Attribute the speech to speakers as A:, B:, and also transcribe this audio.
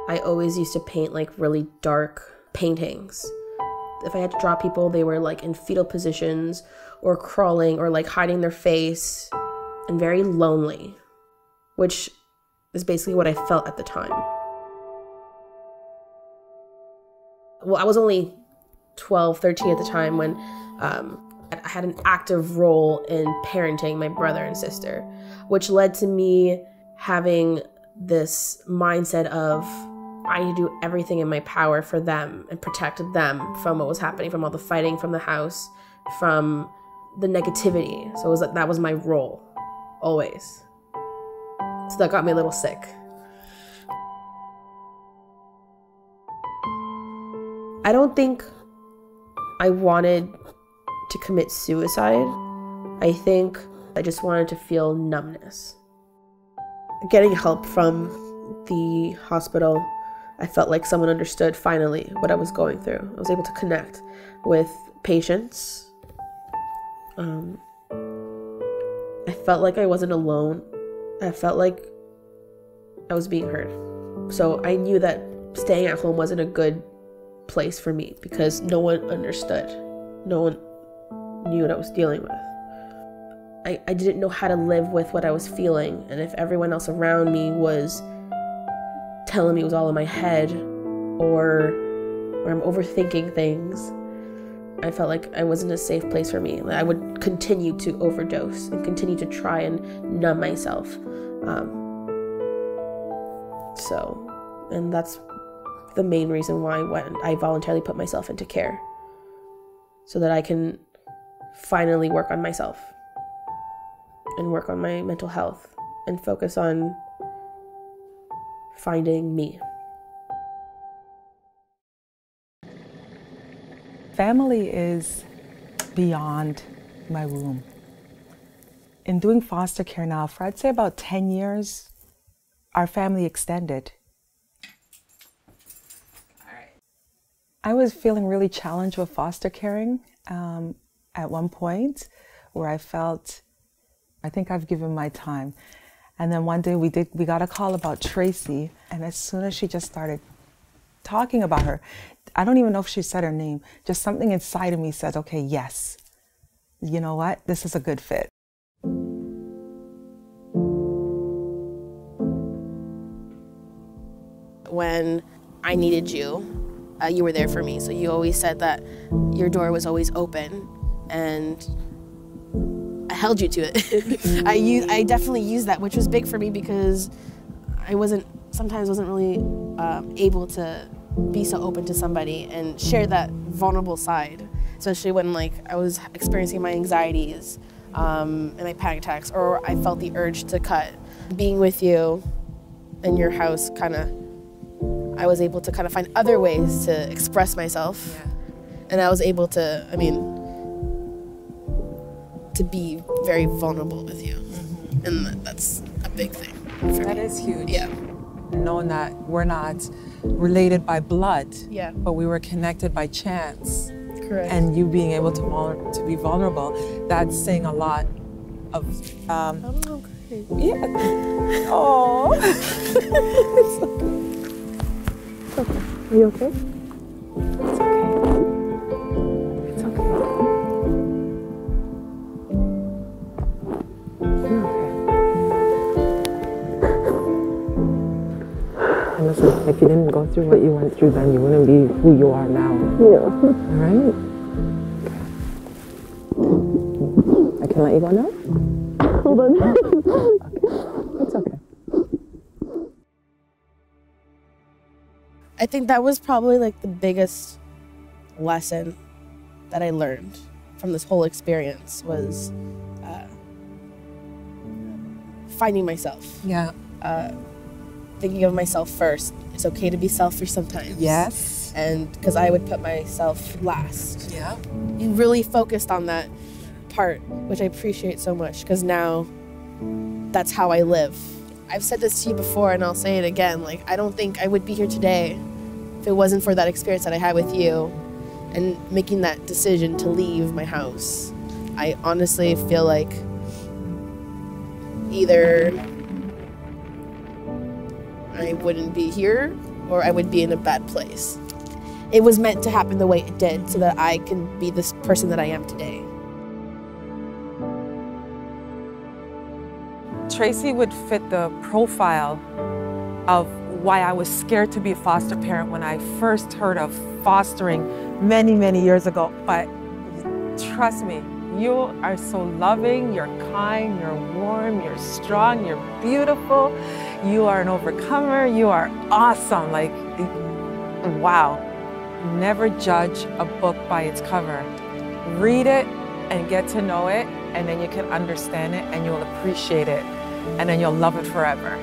A: I always used to paint like really dark paintings. If I had to draw people, they were like in fetal positions or crawling or like hiding their face and very lonely, which is basically what I felt at the time. Well, I was only 12, 13 at the time when I had an active role in parenting my brother and sister, which led to me having this mindset of I need to do everything in my power for them and protect them from what was happening, from all the fighting, from the house, from the negativity. So that was my role, always. So that got me a little sick. I don't think I wanted to commit suicide. I think I just wanted to feel numbness. Getting help from the hospital, I felt like someone understood finally what I was going through. I was able to connect with patients. I felt like I wasn't alone. I felt like I was being heard. So I knew that staying at home wasn't a good place for me because no one understood. No one knew what I was dealing with. I didn't know how to live with what I was feeling, and if everyone else around me was telling me it was all in my head or I'm overthinking things, I felt like I wasn't a safe place for me. I would continue to overdose and continue to try and numb myself. And that's the main reason why I voluntarily put myself into care, so that I can finally work on myself and work on my mental health and focus on finding me.
B: Family is beyond my womb. In doing foster care now for I'd say about 10 years, our family extended. I was feeling really challenged with foster caring at one point, where I felt, I think I've given my time. And then one day we got a call about Tracey, and as soon as she just started talking about her, I don't even know if she said her name, just something inside of me said, okay, yes, you know what, this is a good fit.
A: When I needed you, you were there for me. So you always said that your door was always open, and I held you to it. I definitely used that, which was big for me because I sometimes wasn't really able to be so open to somebody and share that vulnerable side, especially when I was experiencing my anxieties and my panic attacks, or I felt the urge to cut. Being with you in your house I was able to kind of find other ways to express myself. Yeah. And I was able to, to be very vulnerable with you. Mm-hmm. And that's a big thing for me.
B: That is huge.
A: Yeah.
B: Knowing that we're not related by blood,
A: yeah,
B: but we were connected by chance.
A: Correct.
B: And you being able to be vulnerable, that's saying a lot of...
A: oh, great.
B: Yeah. Oh. It's okay. Okay. Are you okay? It's okay. It's okay. You're okay. And listen, if you didn't go through what you went through then, you wouldn't be who you are now. Yeah. All right? Okay. I can let you go now? Hold on. Okay. It's okay.
A: I think that was probably the biggest lesson that I learned from this whole experience was finding myself.
B: Yeah.
A: Thinking of myself first. It's okay to be selfish sometimes.
B: Yes.
A: And because I would put myself last.
B: Yeah.
A: You really focused on that part, which I appreciate so much because now that's how I live. I've said this to you before and I'll say it again, I don't think I would be here today if it wasn't for that experience that I had with you and making that decision to leave my house. I honestly feel like either I wouldn't be here or I would be in a bad place. It was meant to happen the way it did so that I can be this person that I am today.
B: Tracey would fit the profile of why I was scared to be a foster parent when I first heard of fostering many, many years ago. But trust me, you are so loving, you're kind, you're warm, you're strong, you're beautiful, you are an overcomer, you are awesome. Like, wow. Never judge a book by its cover. Read it and get to know it, and then you can understand it and you'll appreciate it, and then you'll love it forever.